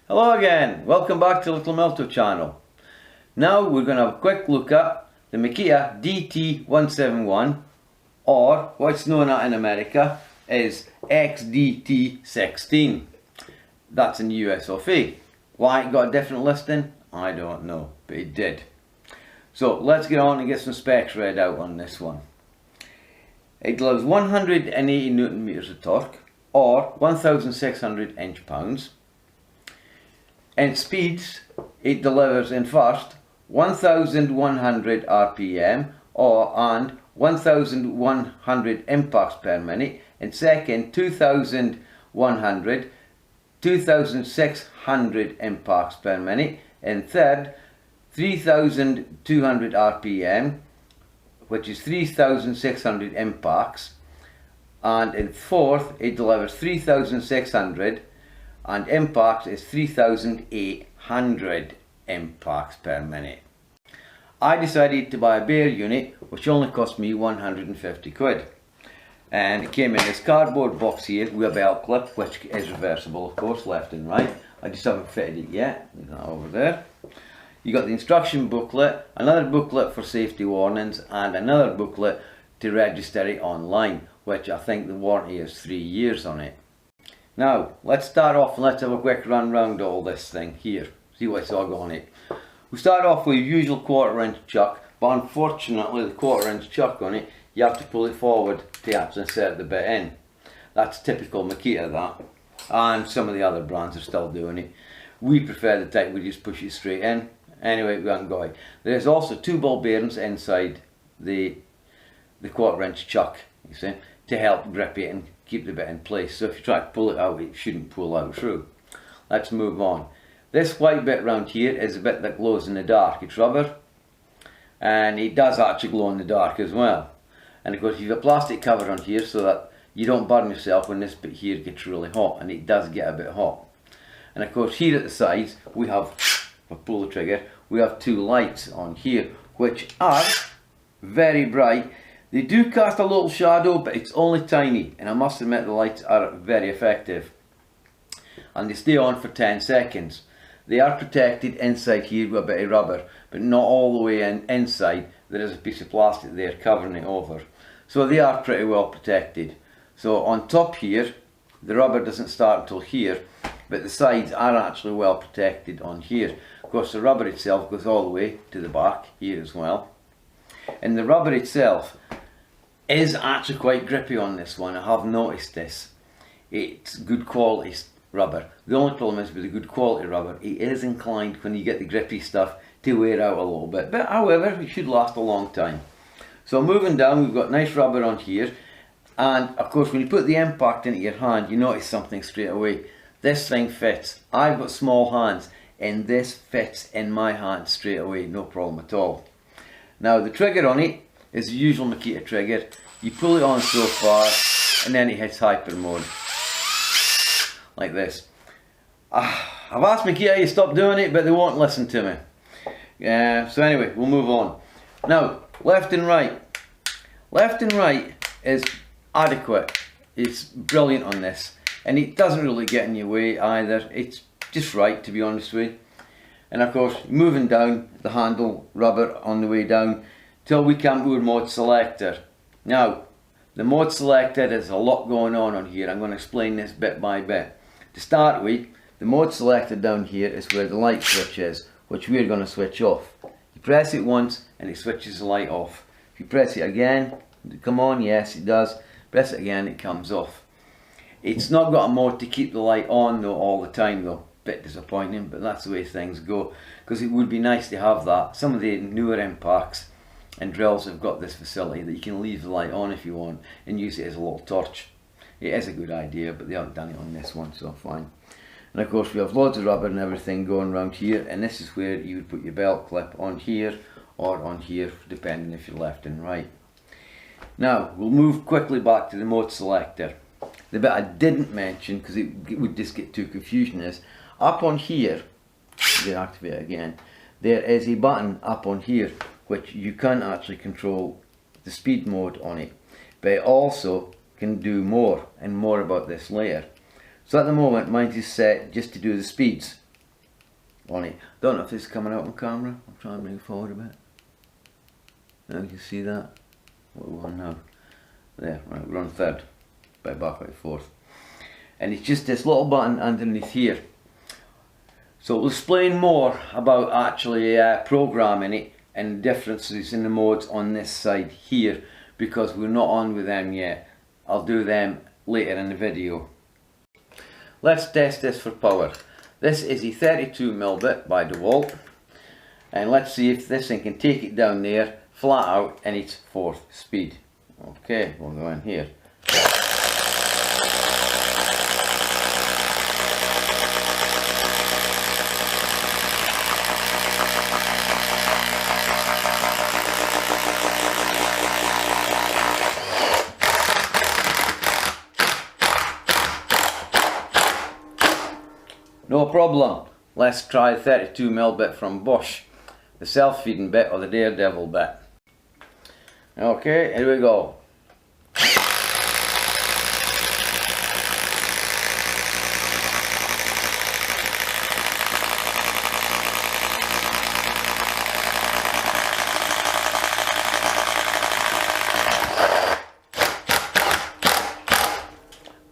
Hello again, welcome back to Little Melto channel. Now we're going to have a quick look at the MAKITA DT171, or what's known in America as XDT16. That's in the US of A. Why it got a different listing, I don't know, but it did. So let's get on and get some specs read out on this one. It delivers 180 Newton meters of torque, or 1,600 inch-pounds. In speeds, it delivers in first 1,100 RPM and 1,100 impacts per minute. In second, 2,100, 2,600 impacts per minute. In third, 3,200 RPM, which is 3,600 impacts. And in fourth, it delivers 3,600 and impacts is 3,800 impacts per minute. I decided to buy a bare unit which only cost me 150 quid, and it came in this cardboard box here with a belt clip, which is reversible of course, left and right. I just haven't fitted it yet. Leave that over there. You got the instruction booklet, another booklet for safety warnings, and another booklet to register it online, which I think the warranty is 3 years on it. Now, let's start off and let's have a quick run round all this thing here. See what's all got on it. We start off with the usual 1/4 inch chuck, but unfortunately the 1/4 inch chuck on it, you have to pull it forward to actually insert the bit in. That's typical MAKITA, that. And some of the other brands are still doing it. We prefer the type we just push it straight in. Anyway, we haven't got it. There's also 2 ball bearings inside the 1/4 inch chuck, you see, to help grip it and keep the bit in place. So if you try to pull it out, it shouldn't pull out through. Let's move on. This white bit round here is a bit that glows in the dark. It's rubber, and it does actually glow in the dark as well. And of course you have a plastic cover on here so that you don't burn yourself when this bit here gets really hot, and it does get a bit hot. And of course here at the sides we have, if I pull the trigger, we have 2 lights on here which are very bright. They do cast a little shadow, but it's only tiny, and I must admit the lights are very effective. And they stay on for 10 seconds. They are protected inside here with a bit of rubber, but not all the way inside. There is a piece of plastic there covering it over. So they are pretty well protected. So on top here, the rubber doesn't start until here, but the sides are actually well protected on here. Of course the rubber itself goes all the way to the back here as well. And the rubber itself is actually quite grippy on this one. I have noticed this. It's good quality rubber. The only problem is with the good quality rubber, it is inclined when you get the grippy stuff to wear out a little bit. But however, it should last a long time. So moving down, we've got nice rubber on here. And of course when you put the impact into your hand, you notice something straight away. This thing fits. I've got small hands and this fits in my hand straight away, no problem at all. Now the trigger on it is the usual MAKITA trigger. You pull it on so far and then it hits hyper mode, like this. I've asked MAKITA to stop doing it, but they won't listen to me. So anyway, we'll move on. Now, left and right. Left and right is adequate. It's brilliant on this, and it doesn't really get in your way either. It's just right, to be honest with you. And of course, moving down the handle, rubber on the way down, till we come to our mode selector. Now, the mode selector, there's a lot going on here. I'm going to explain this bit by bit. To start with, the mode selector down here is where the light switch is, which we're going to switch off. You press it once and it switches the light off. If you press it again, does it come on? Yes, it does. Press it again, it comes off. It's not got a mode to keep the light on though all the time though. Bit disappointing, but that's the way things go, because it would be nice to have that. Some of the newer impacts and drills have got this facility that you can leave the light on if you want and use it as a little torch. It is a good idea, but they haven't done it on this one, so fine. And of course we have loads of rubber and everything going around here, and this is where you would put your belt clip, on here or on here, depending if you're left and right. Now we'll move quickly back to the mode selector. The bit I didn't mention, because it would just get too confusing, is up on here, deactivate it again, there is a button up on here which you can actually control the speed mode on it, but it also can do more, and more about this later. So at the moment mine is set just to do the speeds, on it. Don't know if this is coming out on camera. I'll try and bring it forward a bit. Now you can see that. What we want now? There, right, we're on third. By back out fourth. And it's just this little button underneath here. So we'll explain more about actually programming it and differences in the modes on this side here, because we're not on with them yet. I'll do them later in the video. Let's test this for power. This is a 32mm bit by DeWalt, and let's see if this thing can take it down there flat out in its 4th speed. Okay, we'll go in here. No problem. Let's try the 32mm bit from Bosch, the self-feeding bit or the Daredevil bit. Okay, here we go.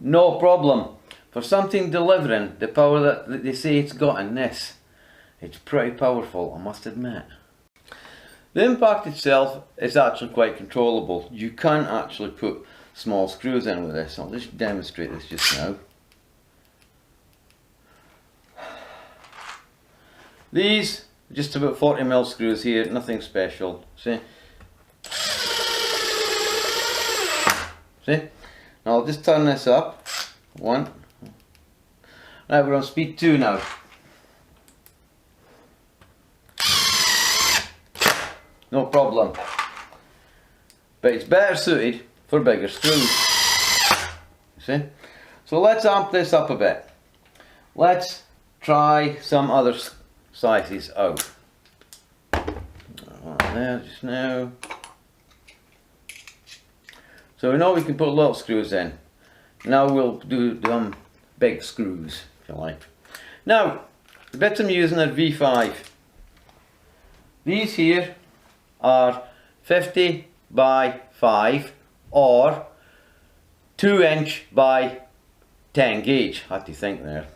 No problem. For something delivering the power that they say it's got in this, it's pretty powerful, I must admit. The impact itself is actually quite controllable. You can actually put small screws in with this. I'll just demonstrate this just now. These, just about 40mm screws here, nothing special. See? See? Now I'll just turn this up. One. Right, we're on speed 2 now. No problem. But it's better suited for bigger screws. See? So let's amp this up a bit. Let's try some other sizes out. There just now. So we know we can put little screws in. Now we'll do them big screws, if you like. Now, the bits I'm using are V5. These here are 50 by 5 or 2 inch by 10 gauge. Had to think there.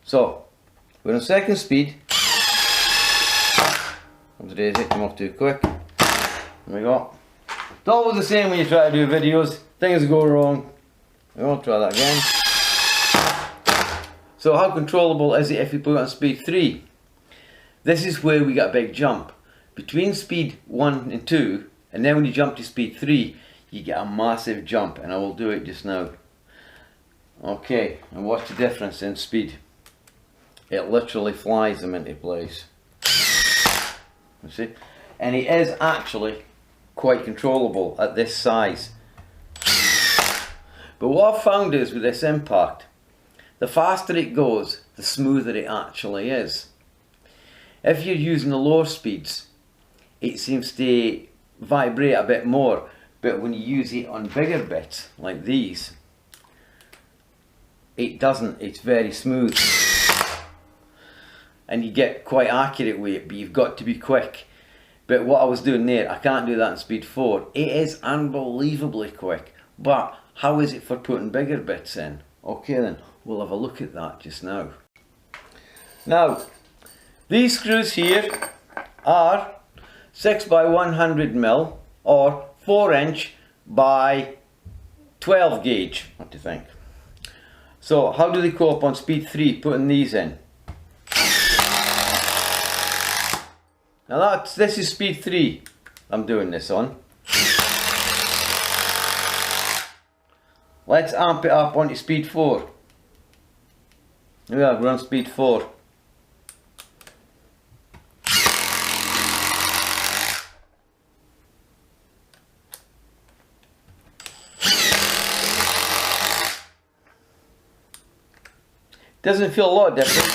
So, we're on 2nd speed. Today's it come off too quick. There we go. It's always the same when you try to do videos. Things go wrong. We won't try that again. So how controllable is it if you put it on speed 3? This is where we get a big jump. Between speed 1 and 2, and then when you jump to speed 3, you get a massive jump, and I will do it just now. Okay, and watch the difference in speed. It literally flies them into place. You see? And it is actually quite controllable at this size. But what I've found is with this impact, the faster it goes, the smoother it actually is. If you're using the lower speeds, it seems to vibrate a bit more, but when you use it on bigger bits like these, it doesn't. It's very smooth, and you get quite accurate with it, but you've got to be quick. But what I was doing there, I can't do that in speed 4. It is unbelievably quick, but how is it for putting bigger bits in? Okay then, we'll have a look at that just now. Now, these screws here are 6 by 100mm or 4 inch by 12 gauge, what do you think? So how do they cope on speed 3 putting these in? Now this is speed 3 I'm doing this on. Let's amp it up onto speed 4. Here we are, we're on speed 4. Doesn't feel a lot different.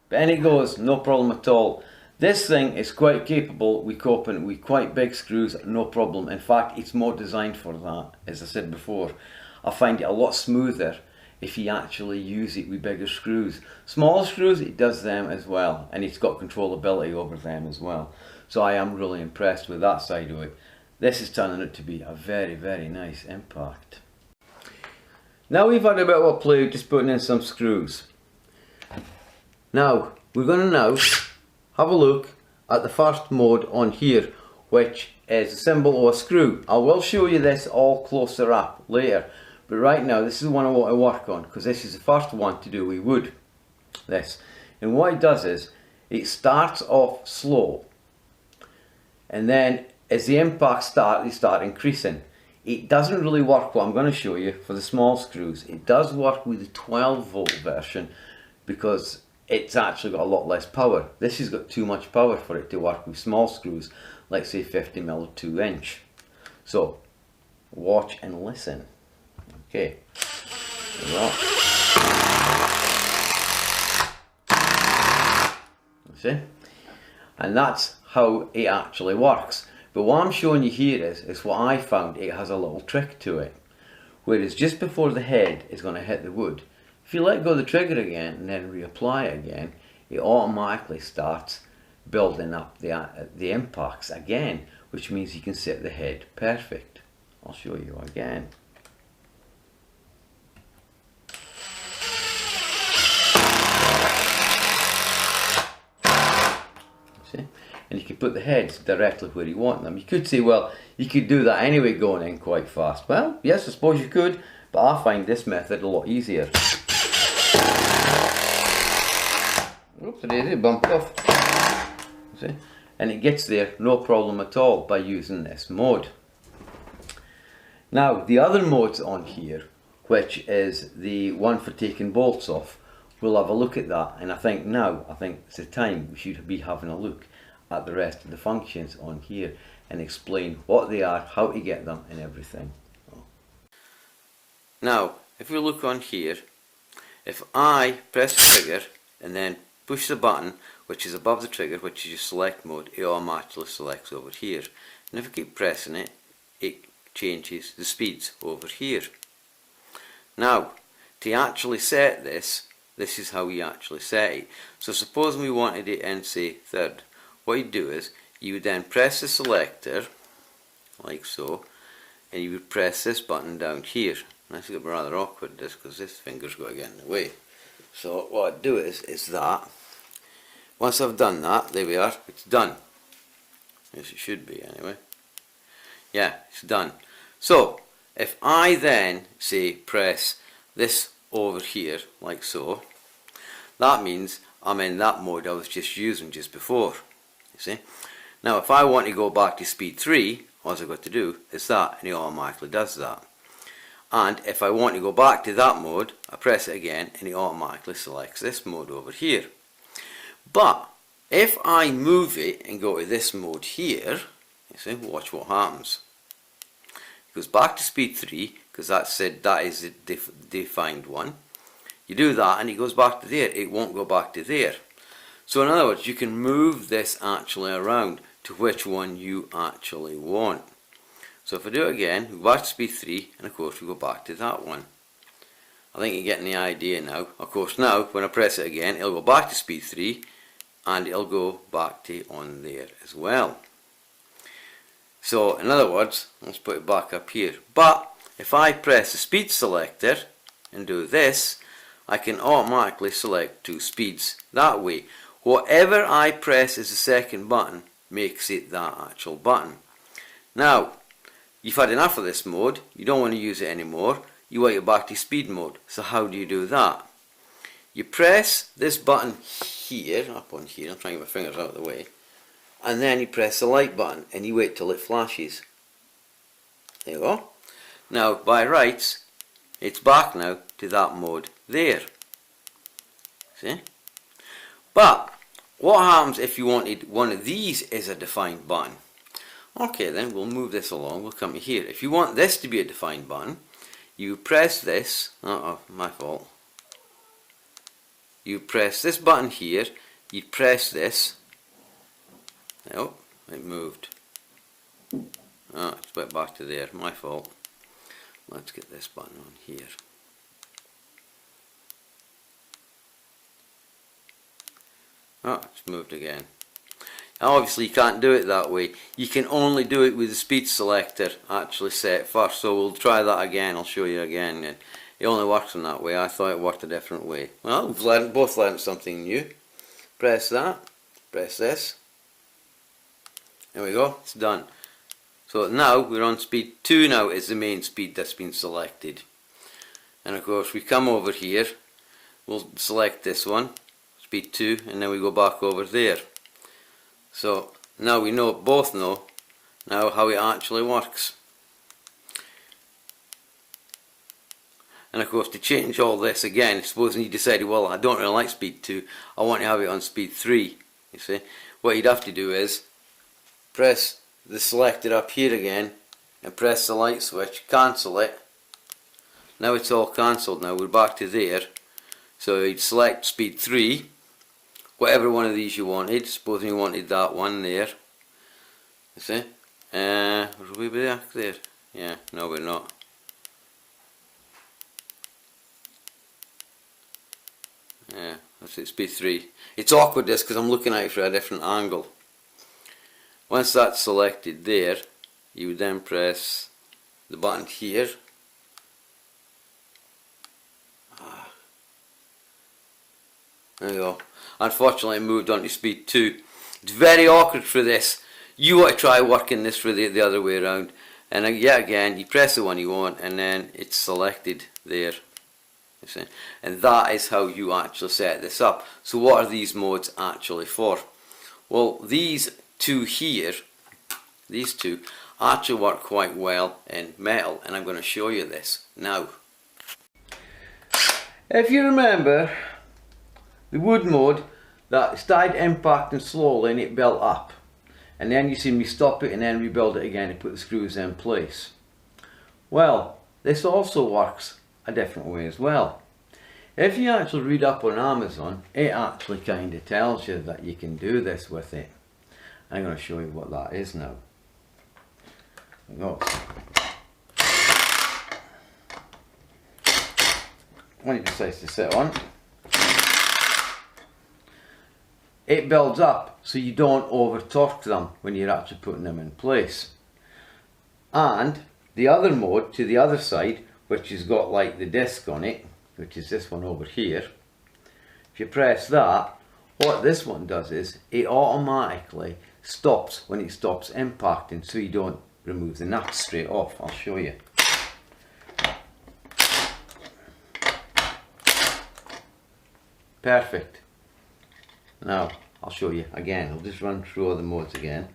But in it goes, no problem at all. This thing is quite capable with coping with quite big screws, no problem. In fact, it's more designed for that, as I said before. I find it a lot smoother. if you actually use it with bigger screws. Small screws, it does them as well, and it's got controllability over them as well. So I am really impressed with that side of it. This is turning out to be a very, very nice impact. Now we've had a bit of a play just putting in some screws. Now we're going to now have a look at the first mode on here, which is a symbol of a screw. I will show you this all closer up later, but right now this is the one I want to work on because this is the first one to do with wood. This, and what it does is it starts off slow, and then as the impacts start, they start increasing. It doesn't really work what I'm going to show you for the small screws. It does work with the 12 volt version because it's actually got a lot less power. This has got too much power for it to work with small screws, like say 50mm or 2-inch. So watch and listen. Okay. See? And that's how it actually works. But what I'm showing you here is what I found. It has a little trick to it. Whereas just before the head is going to hit the wood, if you let go of the trigger again and then reapply it again, it automatically starts building up the impacts again, which means you can set the head perfect. I'll show you again. See? And you can put the heads directly where you want them. You could say, well, you could do that anyway going in quite fast. Well, yes, I suppose you could, but I find this method a lot easier. Oops, it is, bump off. See? And it gets there no problem at all by using this mode. Now, the other modes on here, which is the one for taking bolts off, we'll have a look at that. And I think it's the time we should be having a look at the rest of the functions on here and explain what they are, how to get them and everything. Now, if we look on here, if I press the trigger and then push the button which is above the trigger, which is your select mode, it automatically selects over here. And if I keep pressing it, it changes the speeds over here. Now, to actually set this is how we actually set it. So suppose we wanted it in, say, third. What you do is, you would then press the selector, like so, and you would press this button down here. And that's going to be rather awkward, this, because this finger's got to get in the way. So what I'd do is that, once I've done that, there we are, it's done. Yes, it should be anyway. Yeah, it's done. So, if I then, say, press this over here, like so, that means I'm in that mode I was just using just before. You see? Now, if I want to go back to speed 3, all I've got to do is that, and it automatically does that. And if I want to go back to that mode, I press it again, and it automatically selects this mode over here. But if I move it and go to this mode here, you see, watch what happens. It goes back to speed 3, because that said that is the defined one. You do that and it goes back to there. It won't go back to there. So in other words, you can move this actually around to which one you actually want. So if I do it again, we go back to speed 3, and of course we go back to that one. I think you're getting the idea now. Of course now, when I press it again, it'll go back to speed 3, and it'll go back to on there as well. So in other words, let's put it back up here. But if I press the speed selector and do this, I can automatically select 2 speeds that way. Whatever I press as the second button makes it that actual button. Now, you've had enough of this mode, you don't want to use it anymore, you want it back to speed mode. So how do you do that? You press this button here, up on here, I'm trying to get my fingers out of the way, and then you press the light button and you wait till it flashes. There you go. Now by rights, it's back now to that mode there. See? But what happens if you wanted one of these as a defined button? Okay, then we'll move this along, we'll come to here. If you want this to be a defined button, you press this, my fault. You press this button here, you press this. Oh, it moved. Oh, it's went back to there, my fault. Let's get this button on here. Oh, it's moved again. Obviously you can't do it that way. You can only do it with the speed selector actually set first. So we'll try that again. I'll show you again. It only works in that way. I thought it worked a different way. Well, we've both learned something new. Press that. Press this. There we go. It's done. So now we're on speed 2 now is the main speed that's been selected. And of course we come over here. We'll select this one. Speed 2, and then we go back over there. So now we both know now how it actually works. And of course, to change all this again, supposing you decided, well, I don't really like speed 2, I want to have it on speed 3. You see, what you'd have to do is press the selector up here again and press the light switch, cancel it. Now it's all cancelled. Now we're back to there. So you'd select speed 3, whatever one of these you wanted. Supposing you wanted that one there. You see? Are we back there? Yeah, no we're not. Yeah, that's it, speed 3. It's awkward this because I'm looking at it from a different angle. Once that's selected there, you would then press the button here. There you go. Unfortunately it moved on to speed 2. It's very awkward for this. You want to try working this for the other way around. And yet again, you press the one you want and then it's selected there. You see? And that is how you actually set this up. So what are these modes actually for? Well, these two here, these two, actually work quite well in metal. And I'm going to show you this now. If you remember, the wood mode, that started impacting slowly and it built up. And then you see me stop it and then rebuild it again and put the screws in place. Well, this also works a different way as well. If you actually read up on Amazon, it actually kind of tells you that you can do this with it. I'm going to show you what that is now. When it decides to sit on, it builds up so you don't over torque them when you're actually putting them in place. And the other mode to the other side, which has got like the disc on it, which is this one over here, if you press that, what this one does is it automatically stops when it stops impacting, so you don't remove the nuts straight off. I'll show you. Perfect. Now I'll show you again. I'll just run through all the modes again.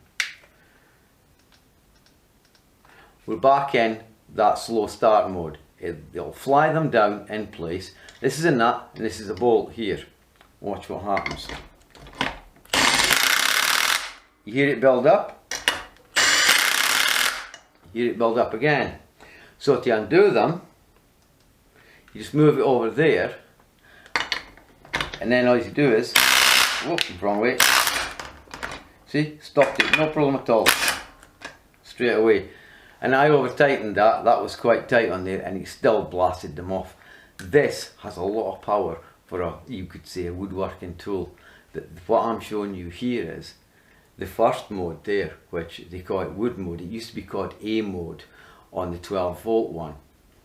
We're back in that slow start mode. It'll fly them down in place. This is a nut and this is a bolt here. Watch what happens. You hear it build up. You hear it build up again. So to undo them, you just move it over there, and then all you do is, whoops, wrong way. See, stopped it, no problem at all. Straight away. And I over tightened that was quite tight on there, and it still blasted them off. This has a lot of power for a, you could say, a woodworking tool. What I'm showing you here is the first mode there, which they call it wood mode. It used to be called A mode on the 12-volt one.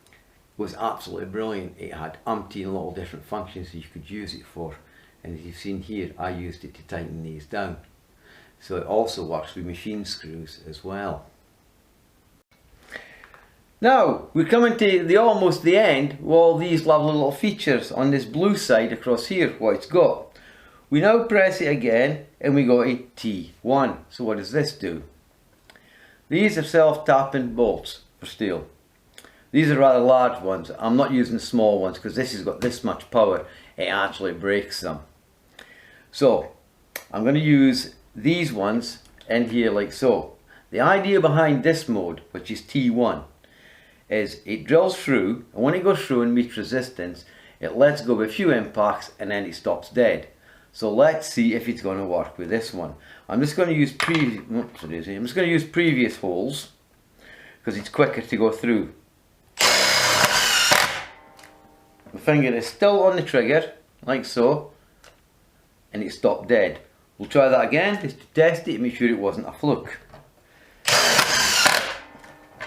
It was absolutely brilliant. It had umpteen little different functions you could use it for. And as you've seen here, I used it to tighten these down. So it also works with machine screws as well. Now, we're coming to almost the end of all these lovely little features on this blue side across here, what it's got. We now press it again and we go to T1. So what does this do? These are self-tapping bolts for steel. These are rather large ones. I'm not using the small ones because this has got this much power, it actually breaks them. So, I'm going to use these ones in here like so. The idea behind this mode, which is T1, is it drills through, and when it goes through and meets resistance, it lets go with a few impacts and then it stops dead. So let's see if it's going to work with this one. I'm just going to use previous holes because it's quicker to go through. The finger is still on the trigger, like so. and it stopped dead. We'll try that again just to test it and make sure it wasn't a fluke.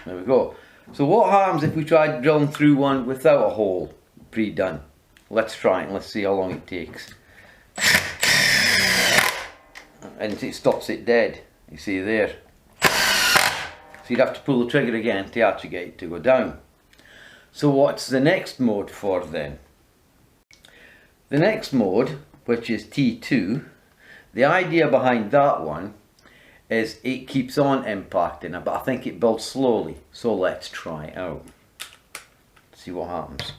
There we go. So what happens if we try drilling through one without a hole pre-done? Let's try it and let's see how long it takes. And it stops it dead, you see there. So you'd have to pull the trigger again to actually get it to go down. So what's the next mode for then? The next mode, which is T2, the idea behind that one is it keeps on impacting, but I think it builds slowly. So let's try it out. See what happens.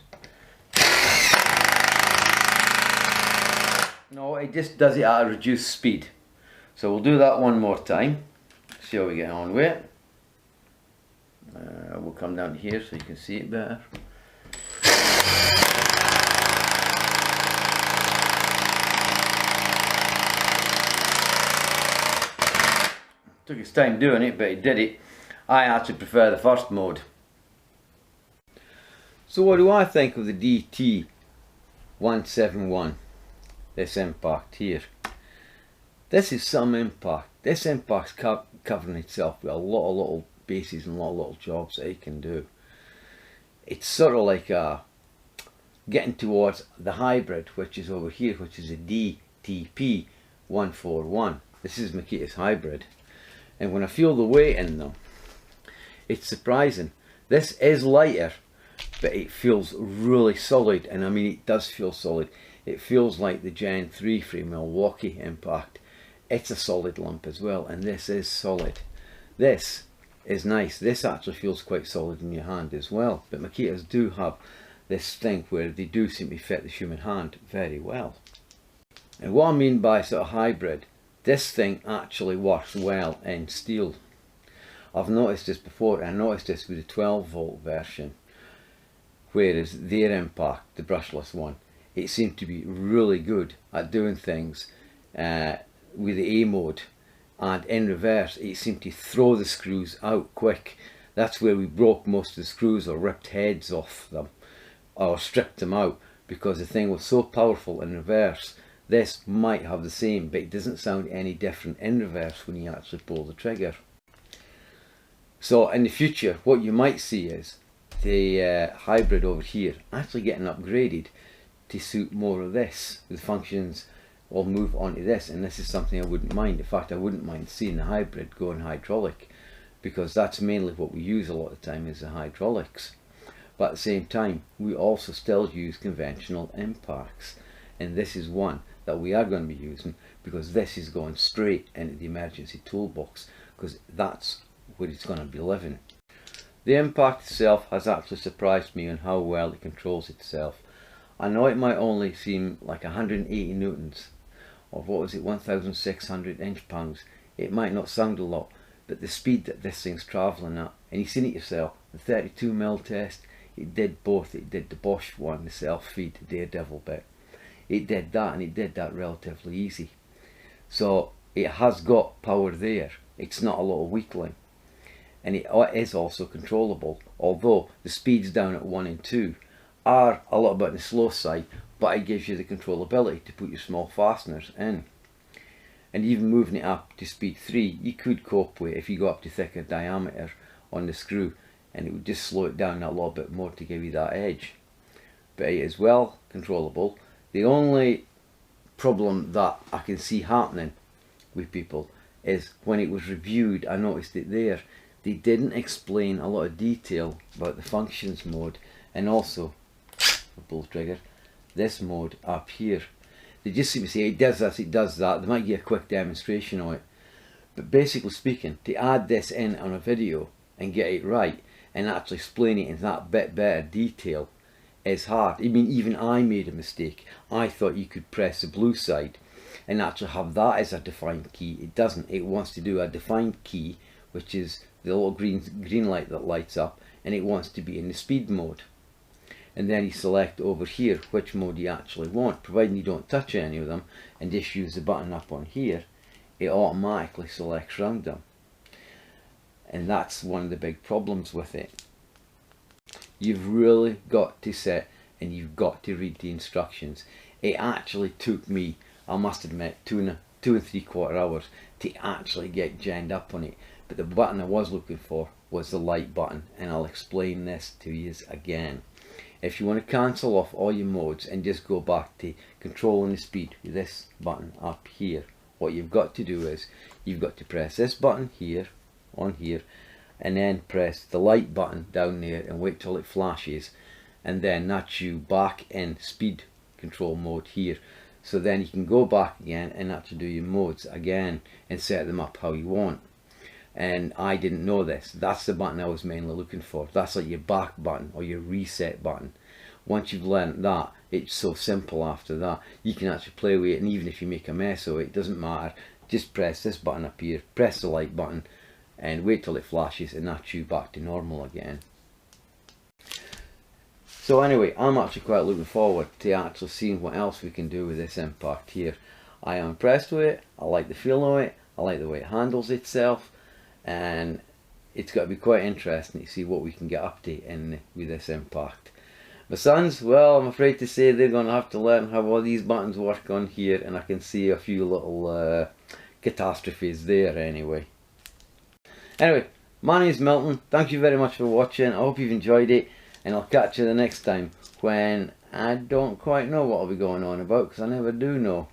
No, it just does it at a reduced speed. So we'll do that one more time. See how we get on with it. We'll come down here so you can see it better. Took its time doing it, but it did it. I actually prefer the first mode. So what do I think of the DT171? This impact here. This is some impact. This impact's covering itself with a lot of little bases and a lot of little jobs that it can do. It's sort of like getting towards the hybrid, which is over here, which is a DTD171. This is Makita's hybrid. And when I feel the weight in them, it's surprising. This is lighter, but it feels really solid, and I mean it does feel solid. It feels like the Gen 3 from Milwaukee impact. It's a solid lump as well, and this is solid. This is nice. This actually feels quite solid in your hand as well, but Makitas do have this thing where they do seem to fit the human hand very well. And what I mean by sort of hybrid, this thing actually works well in steel. I've noticed this before. I noticed this with the 12 volt version, whereas their impact, the brushless one, it seemed to be really good at doing things with the A mode, and in reverse it seemed to throw the screws out quick. That's where we broke most of the screws or ripped heads off them or stripped them out, because the thing was so powerful in reverse. This might have the same, but it doesn't sound any different in reverse when you actually pull the trigger. So in the future what you might see is the hybrid over here actually getting upgraded to suit more of this. The functions will move onto this, and this is something I wouldn't mind. In fact, I wouldn't mind seeing the hybrid going hydraulic, because that's mainly what we use a lot of the time, is the hydraulics. But at the same time we also still use conventional impacts, and this is one that we are going to be using, because this is going straight into the emergency toolbox, because that's where it's going to be living. The impact itself has actually surprised me on how well it controls itself. I know it might only seem like 180 newtons, or what was it, 1,600 inch-pounds. It might not sound a lot, but the speed that this thing's travelling at, and you've seen it yourself, the 32mm test, it did both. It did the Bosch one, the self-feed, the Daredevil bit. It did that, and it did that relatively easy. So it has got power there. It's not a little weakling, and it is also controllable, although the speeds down at 1 and 2 are a little bit on the slow side, but it gives you the controllability to put your small fasteners in. And even moving it up to speed 3 you could cope with if you go up to thicker diameter on the screw, and it would just slow it down a little bit more to give you that edge. But it is well controllable. The only problem that I can see happening with people is when it was reviewed, I noticed it there, they didn't explain a lot of detail about the functions mode, and also the pull trigger, this mode up here. They just seem to say it does this, it does that. They might give a quick demonstration on it, but basically speaking, to add this in on a video and get it right and actually explain it in that bit better detail is hard. I mean, even I made a mistake. I thought you could press the blue side and actually have that as a defined key. It doesn't. It wants to do a defined key, which is the little green light that lights up, and it wants to be in the speed mode. And then you select over here which mode you actually want, providing you don't touch any of them and just use the button up on here. It automatically selects around them, and that's one of the big problems with it. You've really got to sit and you've got to read the instructions. It actually took me I must admit, 2 and 3/4 hours to actually get genned up on it. But the button I was looking for was the light button, and I'll explain this to you again. If you want to cancel off all your modes and just go back to controlling the speed with this button up here, what you've got to do is you've got to press this button here, on here, and then press the light button down there and wait till it flashes, and then that's you back in speed control mode here. So then you can go back again and actually do your modes again and set them up how you want. And I didn't know this. That's the button I was mainly looking for. That's like your back button or your reset button. Once you've learned that, it's so simple after that. You can actually play with it, and even if you make a mess of it, it doesn't matter. Just press this button up here, press the light button, and wait till it flashes, and that's you back to normal again. So anyway, I'm actually quite looking forward to actually seeing what else we can do with this impact here. I am impressed with it. I like the feel of it. I like the way it handles itself, and it's got to be quite interesting to see what we can get up to with this impact. My sons, well, I'm afraid to say they're going to have to learn how all these buttons work on here, and I can see a few little catastrophes there anyway. Anyway, my name is Milton. Thank you very much for watching. I hope you've enjoyed it, and I'll catch you the next time when I don't quite know what I'll be going on about, because I never do know.